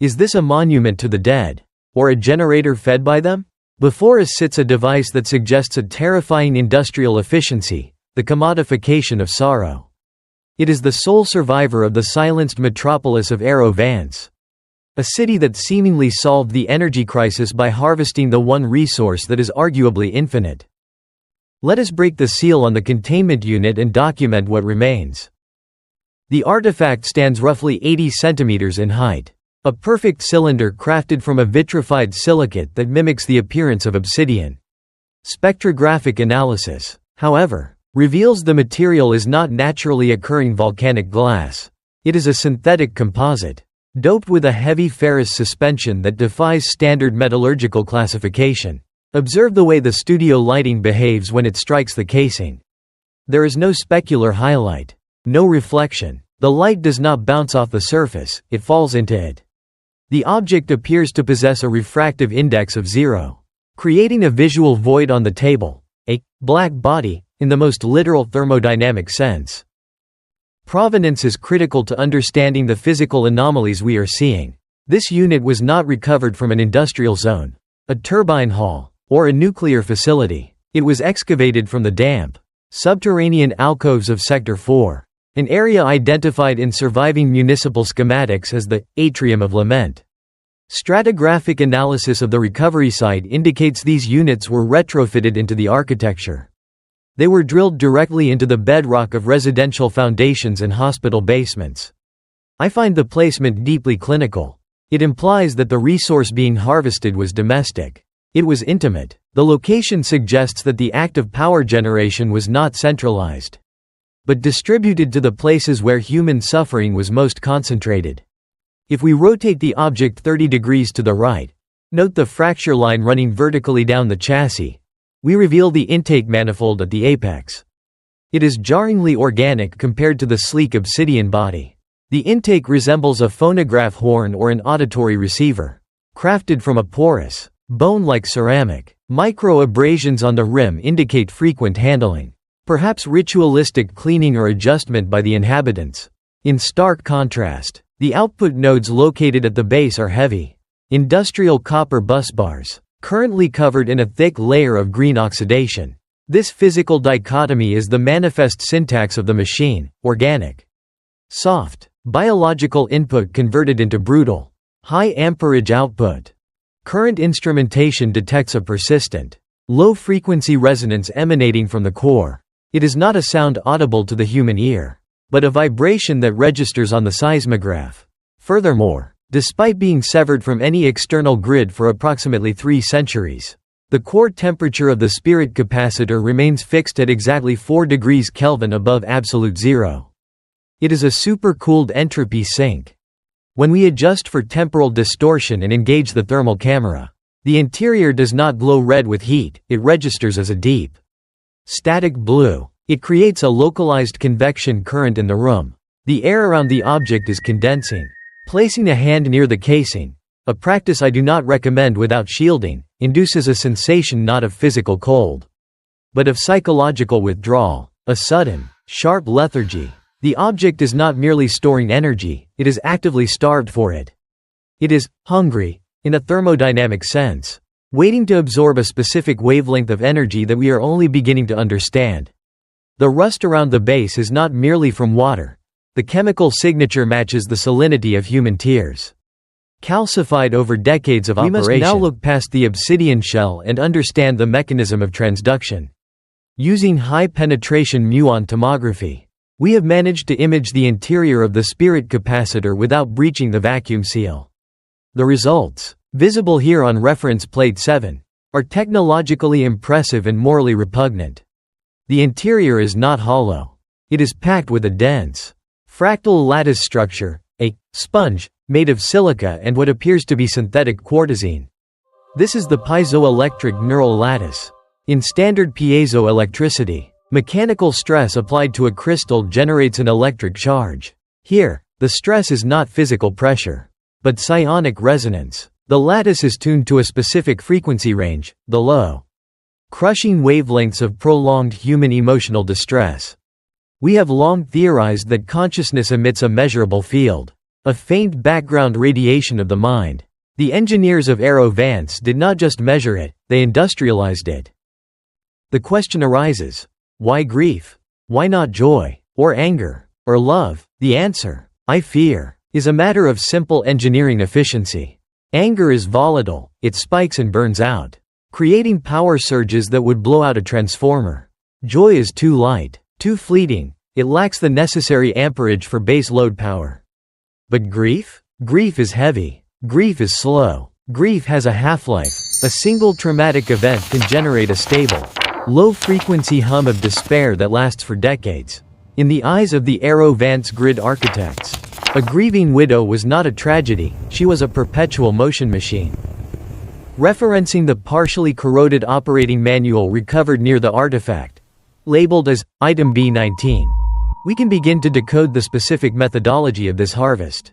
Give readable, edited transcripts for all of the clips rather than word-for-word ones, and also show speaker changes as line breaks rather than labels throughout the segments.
Is this a monument to the dead? Or a generator fed by them? Before us sits a device that suggests a terrifying industrial efficiency, the commodification of sorrow. It is the sole survivor of the silenced metropolis of Aero-Vance. A city that seemingly solved the energy crisis by harvesting the one resource that is arguably infinite. Let us break the seal on the containment unit and document what remains. The artifact stands roughly 80 centimeters in height. A perfect cylinder crafted from a vitrified silicate that mimics the appearance of obsidian. Spectrographic analysis, however, reveals the material is not naturally occurring volcanic glass. It is a synthetic composite, doped with a heavy ferrous suspension that defies standard metallurgical classification. Observe the way the studio lighting behaves when it strikes the casing. There is no specular highlight, no reflection. The light does not bounce off the surface, it falls into it. The object appears to possess a refractive index of 0, creating a visual void on the table, a black body, in the most literal thermodynamic sense. Provenance is critical to understanding the physical anomalies we are seeing. This unit was not recovered from an industrial zone, a turbine hall, or a nuclear facility. It was excavated from the damp, subterranean alcoves of Sector 4. An area identified in surviving municipal schematics as the Atrium of Lament. Stratigraphic analysis of the recovery site indicates these units were retrofitted into the architecture. They were drilled directly into the bedrock of residential foundations and hospital basements. I find the placement deeply clinical. It implies that the resource being harvested was domestic. It was intimate. The location suggests that the act of power generation was not centralized, but distributed to the places where human suffering was most concentrated. If we rotate the object 30 degrees to the right, note the fracture line running vertically down the chassis, we reveal the intake manifold at the apex. It is jarringly organic compared to the sleek obsidian body. The intake resembles a phonograph horn or an auditory receiver, crafted from a porous, bone-like ceramic. Micro-abrasions on the rim indicate frequent handling, perhaps ritualistic cleaning or adjustment by the inhabitants. In stark contrast, the output nodes located at the base are heavy, industrial copper busbars, currently covered in a thick layer of green oxidation. This physical dichotomy is the manifest syntax of the machine: organic, soft, biological input converted into brutal, high amperage output. Current instrumentation detects a persistent, low-frequency resonance emanating from the core. It is not a sound audible to the human ear, but a vibration that registers on the seismograph. Furthermore, despite being severed from any external grid for approximately 3 centuries, the core temperature of the Spirit-Capacitor remains fixed at exactly 4 degrees Kelvin above absolute zero. It is a supercooled entropy sink. When we adjust for temporal distortion and engage the thermal camera, the interior does not glow red with heat, it registers as a deep, static blue. It creates a localized convection current in the room. The air around the object is condensing. Placing a hand near the casing, a practice I do not recommend without shielding, induces a sensation not of physical cold, but of psychological withdrawal, a sudden, sharp lethargy. The object is not merely storing energy, it is actively starved for it. It is hungry, in a thermodynamic sense, waiting to absorb a specific wavelength of energy that we are only beginning to understand. The rust around the base is not merely from water. The chemical signature matches the salinity of human tears, calcified over decades of operation. We must now look past the obsidian shell and understand the mechanism of transduction. Using high-penetration muon tomography, we have managed to image the interior of the Spirit-Capacitor without breaching the vacuum seal. The results, visible here on reference plate 7, are technologically impressive and morally repugnant. The interior is not hollow. It is packed with a dense, fractal lattice structure, a sponge, made of silica and what appears to be synthetic quartzine. This is the piezoelectric neural lattice. In standard piezoelectricity, mechanical stress applied to a crystal generates an electric charge. Here, the stress is not physical pressure, but psionic resonance. The lattice is tuned to a specific frequency range, the low, crushing wavelengths of prolonged human emotional distress. We have long theorized that consciousness emits a measurable field. a faint background radiation of the mind. The engineers of Aero-Vance did not just measure it, they industrialized it. The question arises, why grief? Why not joy, or anger, or love? The answer, I fear, is a matter of simple engineering efficiency. Anger is volatile, it spikes and burns out, creating power surges that would blow out a transformer. Joy is too light, too fleeting, it lacks the necessary amperage for base load power. But grief? Grief is heavy. Grief is slow. Grief has a half-life. A single traumatic event can generate a stable, low-frequency hum of despair that lasts for decades. In the eyes of the Aero-Vance grid architects, a grieving widow was not a tragedy, she was a perpetual motion machine. Referencing the partially corroded operating manual recovered near the artifact, labeled as Item B19, we can begin to decode the specific methodology of this harvest.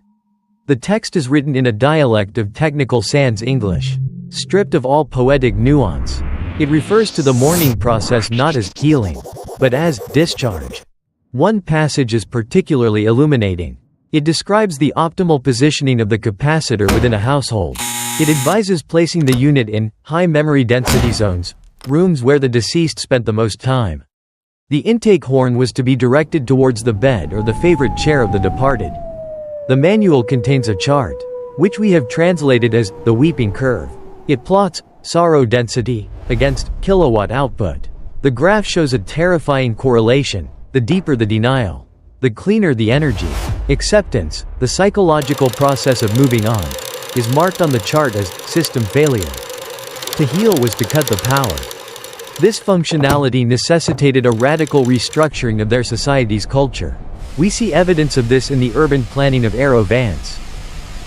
The text is written in a dialect of technical sans English, stripped of all poetic nuance. It refers to the mourning process not as healing, but as discharge. One passage is particularly illuminating. It describes the optimal positioning of the capacitor within a household. It advises placing the unit in high memory density zones, rooms where the deceased spent the most time. The intake horn was to be directed towards the bed or the favorite chair of the departed. The manual contains a chart, which we have translated as the weeping curve. It plots sorrow density against kilowatt output. The graph shows a terrifying correlation. The deeper the denial, the cleaner the energy. Acceptance, the psychological process of moving on, is marked on the chart as system failure. To heal was to cut the power. This functionality necessitated a radical restructuring of their society's culture. We see evidence of this in the urban planning of Aero-Vance.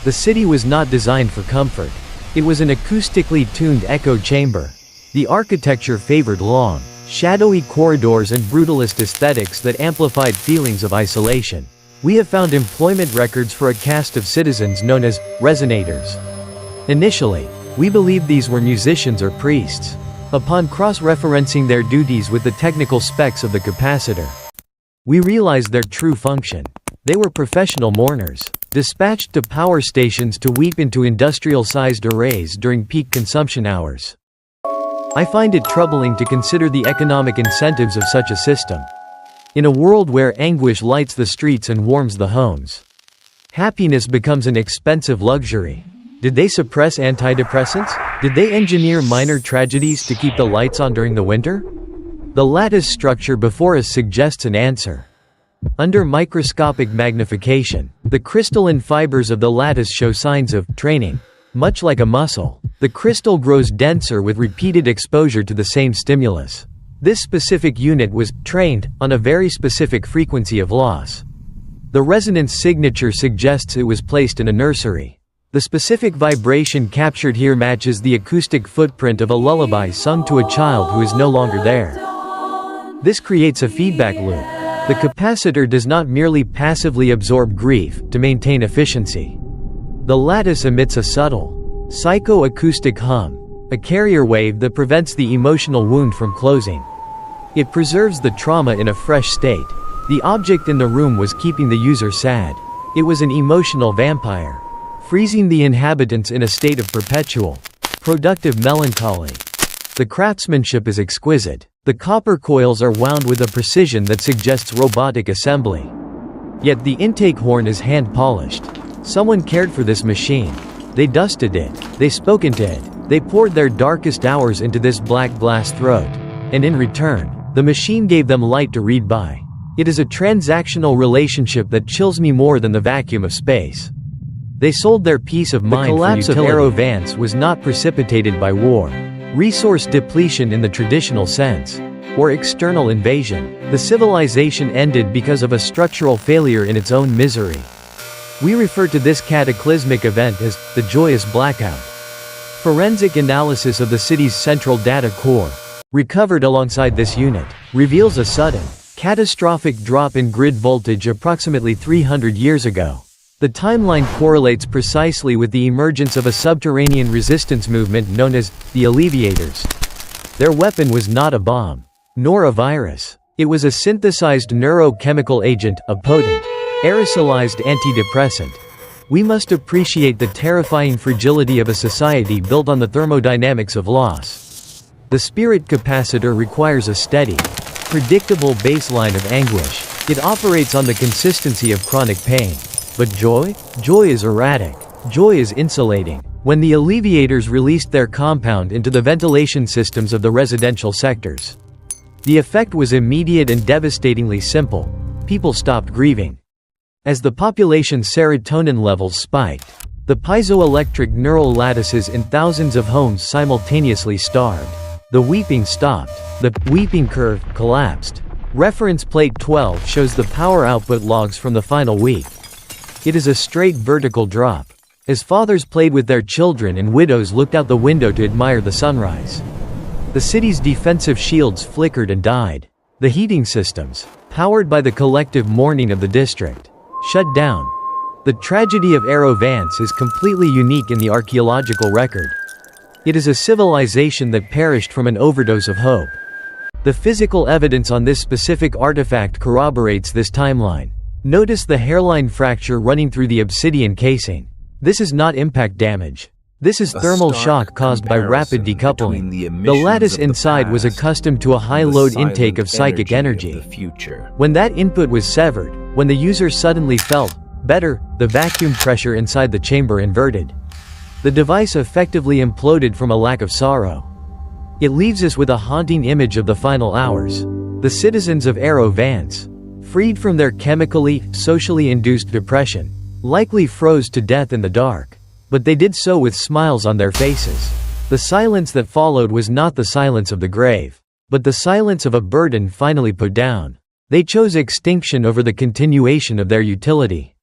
The city was not designed for comfort. It was an acoustically tuned echo chamber. The architecture favored long, shadowy corridors and brutalist aesthetics that amplified feelings of isolation. We have found employment records for a caste of citizens known as resonators. Initially, we believed these were musicians or priests. Upon cross-referencing their duties with the technical specs of the capacitor, we realized their true function. They were professional mourners, dispatched to power stations to weep into industrial-sized arrays during peak consumption hours. I find it troubling to consider the economic incentives of such a system. In a world where anguish lights the streets and warms the homes, happiness becomes an expensive luxury. Did they suppress antidepressants? Did they engineer minor tragedies to keep the lights on during the winter? The lattice structure before us suggests an answer. Under microscopic magnification, the crystalline fibers of the lattice show signs of training. Much like a muscle, the crystal grows denser with repeated exposure to the same stimulus. This specific unit was trained on a very specific frequency of loss. The resonance signature suggests it was placed in a nursery. The specific vibration captured here matches the acoustic footprint of a lullaby sung to a child who is no longer there. This creates a feedback loop. The capacitor does not merely passively absorb grief to maintain efficiency. The lattice emits a subtle, psychoacoustic hum, a carrier wave that prevents the emotional wound from closing. It preserves the trauma in a fresh state. The object in the room was keeping the user sad. It was an emotional vampire, freezing the inhabitants in a state of perpetual, productive melancholy. The craftsmanship is exquisite. The copper coils are wound with a precision that suggests robotic assembly. Yet the intake horn is hand-polished. Someone cared for this machine. They dusted it. They spoke into it. They poured their darkest hours into this black glass throat. And in return, the machine gave them light to read by. It is a transactional relationship that chills me more than the vacuum of space. They sold their peace of mind. The collapse of Aero-Vance was not precipitated by war, resource depletion in the traditional sense, or external invasion. The civilization ended because of a structural failure in its own misery. We refer to this cataclysmic event as the Joyous Blackout. Forensic analysis of the city's central data core, recovered alongside this unit, reveals a sudden, catastrophic drop in grid voltage approximately 300 years ago. The timeline correlates precisely with the emergence of a subterranean resistance movement known as the Alleviators. Their weapon was not a bomb, nor a virus. It was a synthesized neurochemical agent, a potent, aerosolized antidepressant. We must appreciate the terrifying fragility of a society built on the thermodynamics of loss. The Spirit-Capacitor requires a steady, predictable baseline of anguish. It operates on the consistency of chronic pain. But joy? Joy is erratic. Joy is insulating. When the alleviators released their compound into the ventilation systems of the residential sectors, the effect was immediate and devastatingly simple. People stopped grieving. As the population's serotonin levels spiked, the piezoelectric neural lattices in thousands of homes simultaneously starved. The weeping stopped. The weeping curve collapsed. Reference plate 12 shows the power output logs from the final week. It is a straight vertical drop. As fathers played with their children and widows looked out the window to admire the sunrise, the city's defensive shields flickered and died. The heating systems, powered by the collective mourning of the district, shut down. The tragedy of Aero-Vance is completely unique in the archaeological record. It is a civilization that perished from an overdose of hope. The physical evidence on this specific artifact corroborates this timeline. Notice the hairline fracture running through the obsidian casing. This is not impact damage. This is thermal shock caused by rapid decoupling. The lattice inside was accustomed to a high-load intake of psychic energy. When that input was severed, when the user suddenly felt better, the vacuum pressure inside the chamber inverted. The device effectively imploded from a lack of sorrow. It leaves us with a haunting image of the final hours. The citizens of Aero-Vance, freed from their chemically, socially induced depression, likely froze to death in the dark. But they did so with smiles on their faces. The silence that followed was not the silence of the grave, but the silence of a burden finally put down. They chose extinction over the continuation of their utility.